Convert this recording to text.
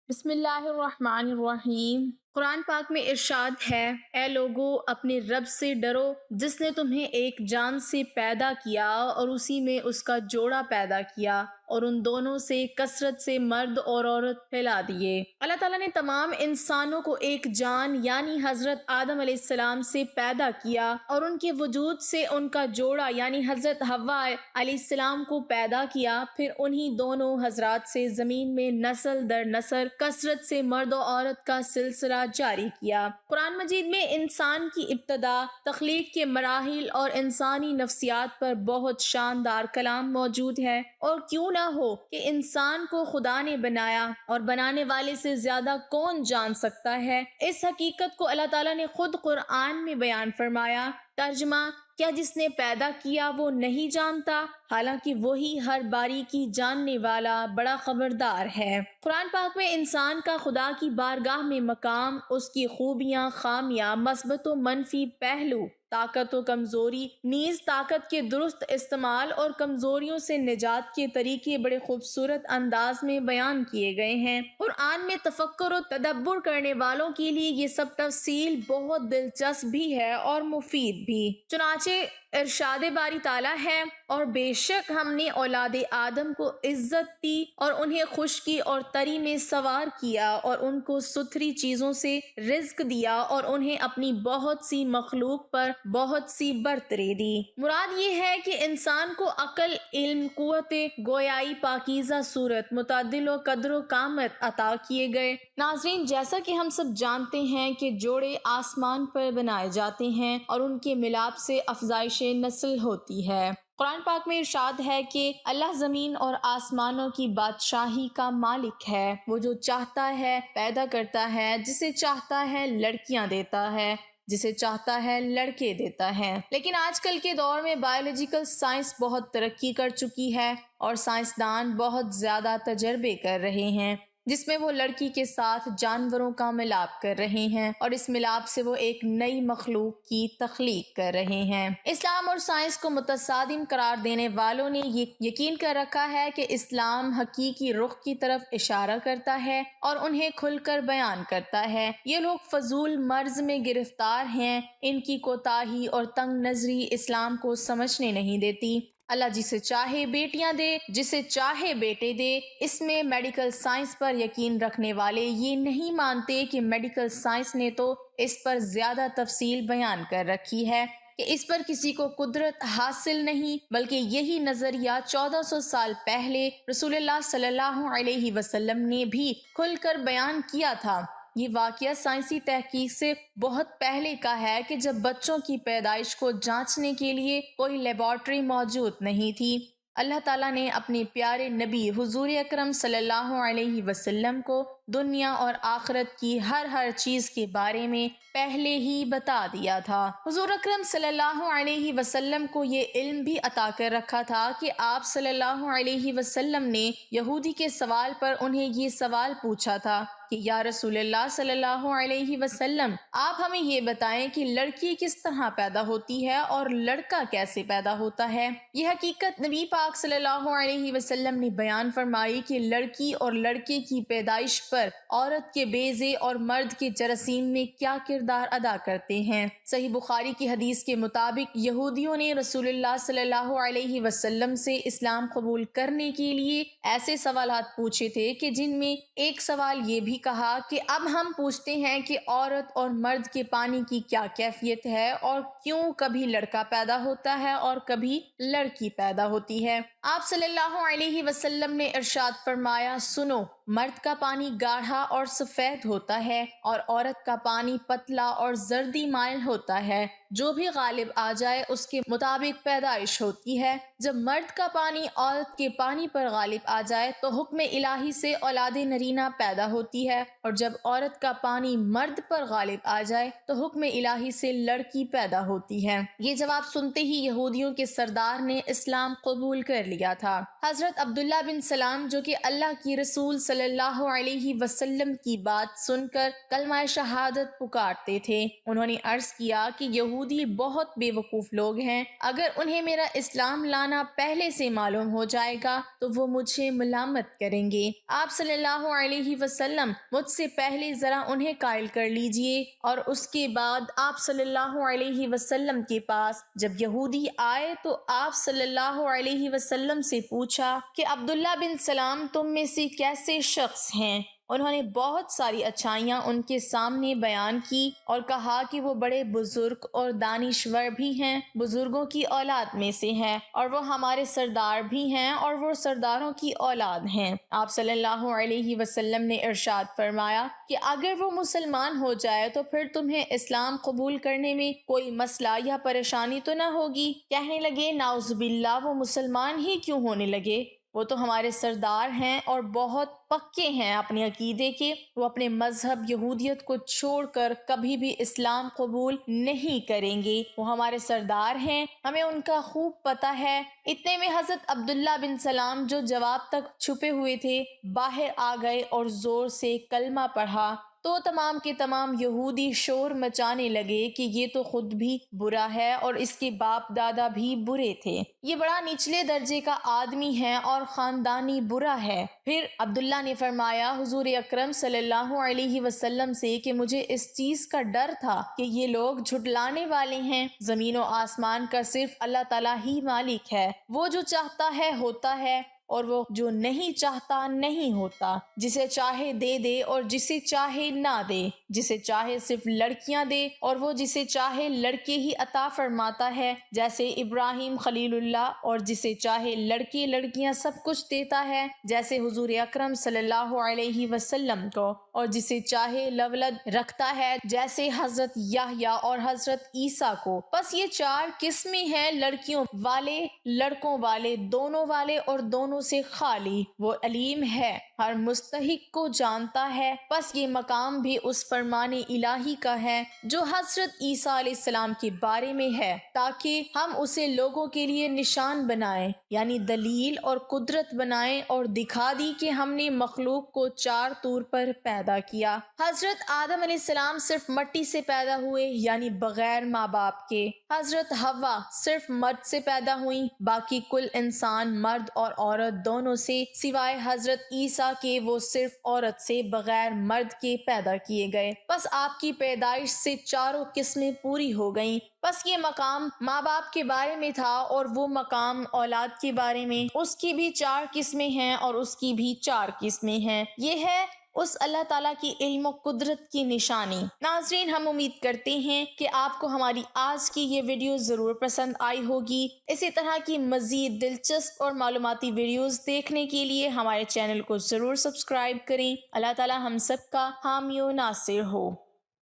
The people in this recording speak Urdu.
بسم اللہ الرحمن الرحیم۔ قرآن پاک میں ارشاد ہے، اے لوگو اپنے رب سے ڈرو جس نے تمہیں ایک جان سے پیدا کیا اور اسی میں اس کا جوڑا پیدا کیا اور ان دونوں سے کثرت سے مرد اور عورت پھیلا دیے۔ اللہ تعالیٰ نے تمام انسانوں کو ایک جان یعنی حضرت آدم علیہ السلام سے پیدا کیا اور ان کے وجود سے ان کا جوڑا یعنی حضرت حوا علیہ السلام کو پیدا کیا، پھر انہی دونوں حضرات سے زمین میں نسل در نسل کثرت سے مرد و عورت کا سلسلہ جاری کیا۔ قرآن مجید میں انسان کی ابتدا، تخلیق کے مراحل اور انسانی نفسیات پر بہت شاندار کلام موجود ہے، اور کیوں نہ ہو کہ انسان کو خدا نے بنایا اور بنانے والے سے زیادہ کون جان سکتا ہے۔ اس حقیقت کو اللہ تعالیٰ نے خود قرآن میں بیان فرمایا۔ ترجمہ: کیا جس نے پیدا کیا وہ نہیں جانتا؟ حالانکہ وہی ہر باریکی جاننے والا بڑا خبردار ہے۔ قرآن پاک میں انسان کا خدا کی بارگاہ میں مقام، اس کی خوبیاں، خامیاں، مثبت و منفی پہلو، طاقت و کمزوری، نیز طاقت کے درست استعمال اور کمزوریوں سے نجات کے طریقے بڑے خوبصورت انداز میں بیان کیے گئے ہیں۔ قرآن میں تفکر و تدبر کرنے والوں کے لیے یہ سب تفصیل بہت دلچسپ بھی ہے اور مفید بھی۔ چنانچہ ارشاد باری تعالیٰ ہے، اور بے شک ہم نے اولاد آدم کو عزت دی اور انہیں خشکی اور تری میں سوار کیا اور ان کو ستھری چیزوں سے رزق دیا اور انہیں اپنی بہت سی مخلوق پر بہت سی برتری دی۔ مراد یہ ہے کہ انسان کو عقل، علم، قوت گویائی، پاکیزہ صورت، متعدل و قدر و قامت عطا کیے گئے۔ ناظرین، جیسا کہ ہم سب جانتے ہیں کہ جوڑے آسمان پر بنائے جاتے ہیں اور ان کے ملاپ سے افزائش نسل ہوتی ہے۔ قرآن پاک میں ارشاد ہے کہ اللہ زمین اور آسمانوں کی بادشاہی کا مالک ہے، وہ جو چاہتا ہے پیدا کرتا ہے، جسے چاہتا ہے لڑکیاں دیتا ہے، جسے چاہتا ہے لڑکے دیتا ہے۔ لیکن آج کل کے دور میں بایولوجیکل سائنس بہت ترقی کر چکی ہے اور سائنسدان بہت زیادہ تجربے کر رہے ہیں، جس میں وہ لڑکی کے ساتھ جانوروں کا ملاپ کر رہے ہیں اور اس ملاپ سے وہ ایک نئی مخلوق کی تخلیق کر رہے ہیں۔ اسلام اور سائنس کو متصادم قرار دینے والوں نے یہ یقین کر رکھا ہے کہ اسلام حقیقی رخ کی طرف اشارہ کرتا ہے اور انہیں کھل کر بیان کرتا ہے۔ یہ لوگ فضول مرض میں گرفتار ہیں، ان کی کوتاہی اور تنگ نظری اسلام کو سمجھنے نہیں دیتی۔ اللہ جسے چاہے بیٹیاں دے، جسے چاہے بیٹے دے۔ اس میں میڈیکل سائنس پر یقین رکھنے والے یہ نہیں مانتے کہ میڈیکل سائنس نے تو اس پر زیادہ تفصیل بیان کر رکھی ہے کہ اس پر کسی کو قدرت حاصل نہیں، بلکہ یہی نظریہ 1400 سال پہلے رسول اللہ صلی اللہ علیہ وسلم نے بھی کھل کر بیان کیا تھا۔ یہ واقعہ سائنسی تحقیق سے بہت پہلے کا ہے کہ جب بچوں کی پیدائش کو جانچنے کے لیے کوئی لیبارٹری موجود نہیں تھی۔ اللہ تعالیٰ نے اپنے پیارے نبی حضور اکرم صلی اللہ علیہ وسلم کو دنیا اور آخرت کی ہر چیز کے بارے میں پہلے ہی بتا دیا تھا۔ حضور اکرم صلی اللہ علیہ وسلم کو یہ علم بھی عطا کر رکھا تھا کہ آپ صلی اللہ علیہ وسلم نے یہودی کے سوال پر انہیں یہ سوال پوچھا تھا کہ یا رسول اللہ صلی اللہ علیہ وسلم، آپ ہمیں یہ بتائیں کہ لڑکی کس طرح پیدا ہوتی ہے اور لڑکا کیسے پیدا ہوتا ہے۔ یہ حقیقت نبی پاک صلی اللہ علیہ وسلم نے بیان فرمائی کہ لڑکی اور لڑکے کی پیدائش پر عورت کے بیضے اور مرد کے جراثیم میں کیا کردار ادا کرتے ہیں۔ صحیح بخاری کی حدیث کے مطابق یہودیوں نے رسول اللہ صلی اللہ علیہ وسلم سے اسلام قبول کرنے کے لیے ایسے سوالات پوچھے تھے کہ جن میں ایک سوال یہ بھی کہا کہ اب ہم پوچھتے ہیں کہ عورت اور مرد کے پانی کی کیا کیفیت ہے اور کیوں کبھی لڑکا پیدا ہوتا ہے اور کبھی لڑکی پیدا ہوتی ہے۔ آپ صلی اللہ علیہ وسلم نے ارشاد فرمایا، سنو، مرد کا پانی گاڑھا اور سفید ہوتا ہے اور عورت کا پانی پتلا اور زردی مائل ہوتا ہے، جو بھی غالب آ جائے اس کے مطابق پیدائش ہوتی ہے۔ جب مرد کا پانی عورت کے پانی پر غالب آ جائے تو حکم الہی سے اولاد نرینہ پیدا ہوتی ہے، اور جب عورت کا پانی مرد پر غالب آ جائے تو حکم الہی سے لڑکی پیدا ہوتی ہے۔ یہ جواب سنتے ہی یہودیوں کے سردار نے اسلام قبول کر لیا تھا۔ حضرت عبداللہ بن سلام جو کہ اللہ کی رسول صلی اللہ علیہ وسلم کی بات سن کر کلمہ شہادت پکارتے تھے، انہوں نے عرض کیا کہ یہودی بہت بے وقوف لوگ ہیں، اگر انہیں میرا اسلام لانا پہلے سے معلوم ہو جائے گا تو وہ مجھے ملامت کریں گے۔ آپ صلی اللہ علیہ وسلم مجھ سے پہلے ذرا انہیں قائل کر لیجئے۔ اور اس کے بعد آپ صلی اللہ علیہ وسلم کے پاس جب یہودی آئے تو آپ صلی اللہ علیہ وسلم سے پوچھا کہ عبداللہ بن سلام تم میں سے کیسے شخص ہیں؟ انہوں نے بہت ساری اچھائیاں ان کے سامنے بیان کی اور کہا کہ وہ بڑے بزرگ اور دانشور بھی ہیں، بزرگوں کی اولاد میں سے ہیں، اور وہ ہمارے سردار بھی ہیں اور وہ سرداروں کی اولاد ہیں۔ آپ صلی اللہ علیہ وسلم نے ارشاد فرمایا کہ اگر وہ مسلمان ہو جائے تو پھر تمہیں اسلام قبول کرنے میں کوئی مسئلہ یا پریشانی تو نہ ہوگی؟ کہنے لگے نعوذ باللہ، وہ مسلمان ہی کیوں ہونے لگے؟ وہ تو ہمارے سردار ہیں اور بہت پکے ہیں اپنے عقیدے کے، وہ اپنے مذہب یہودیت کو چھوڑ کر کبھی بھی اسلام قبول نہیں کریں گے، وہ ہمارے سردار ہیں، ہمیں ان کا خوب پتہ ہے۔ اتنے میں حضرت عبداللہ بن سلام جو جواب تک چھپے ہوئے تھے باہر آ گئے اور زور سے کلمہ پڑھا تو تمام کے تمام یہودی شور مچانے لگے کہ یہ تو خود بھی برا ہے اور اس کے باپ دادا بھی برے تھے، یہ بڑا نچلے درجے کا آدمی ہے اور خاندانی برا ہے۔ پھر عبداللہ نے فرمایا حضور اکرم صلی اللہ علیہ وسلم سے کہ مجھے اس چیز کا ڈر تھا کہ یہ لوگ جھٹلانے والے ہیں، زمین و آسمان کا صرف اللہ تعالیٰ ہی مالک ہے، وہ جو چاہتا ہے ہوتا ہے اور وہ جو نہیں چاہتا نہیں ہوتا، جسے چاہے دے دے اور جسے چاہے نہ دے، جسے چاہے صرف لڑکیاں دے اور وہ جسے چاہے لڑکے ہی عطا فرماتا ہے جیسے ابراہیم خلیل اللہ، اور جسے چاہے لڑکے لڑکیاں سب کچھ دیتا ہے جیسے حضور اکرم صلی اللہ علیہ وسلم کو، اور جسے چاہے لولد رکھتا ہے جیسے حضرت یحییٰ اور حضرت عیسیٰ کو۔ بس یہ چار قسمیں ہیں، لڑکیوں والے، لڑکوں والے، دونوں والے اور دونوں سے خالی۔ وہ علیم ہے، ہر مستحق کو جانتا ہے، بس یہ مقام بھی اس فرمان الہی کا ہے جو حضرت عیسیٰ علیہ السلام کے بارے میں ہے، تاکہ ہم اسے لوگوں کے لیے نشان بنائیں، یعنی دلیل اور قدرت بنائیں، اور دکھا دی کہ ہم نے مخلوق کو چار طور پر پیدا کیا۔ حضرت آدم علیہ السلام صرف مٹی سے پیدا ہوئے، یعنی بغیر ماں باپ کے۔ حضرت حوا صرف مرد سے پیدا ہوئیں، باقی کل انسان مرد اور عورت دونوں سے، سوائے حضرت عیسیٰ کے وہ صرف عورت سے بغیر مرد کے پیدا کیے گئے۔ بس آپ کی پیدائش سے چاروں قسمیں پوری ہو گئیں۔ بس یہ مقام ماں باپ کے بارے میں تھا، اور وہ مقام اولاد کے بارے میں، اس کی بھی چار قسمیں ہیں اور اس کی بھی چار قسمیں ہیں۔ یہ ہے اس اللہ تعالیٰ کی علم و قدرت کی نشانی۔ ناظرین، ہم امید کرتے ہیں کہ آپ کو ہماری آج کی یہ ویڈیو ضرور پسند آئی ہوگی۔ اسی طرح کی مزید دلچسپ اور معلوماتی ویڈیوز دیکھنے کے لیے ہمارے چینل کو ضرور سبسکرائب کریں۔ اللہ تعالیٰ ہم سب کا حامی و ناصر ہو۔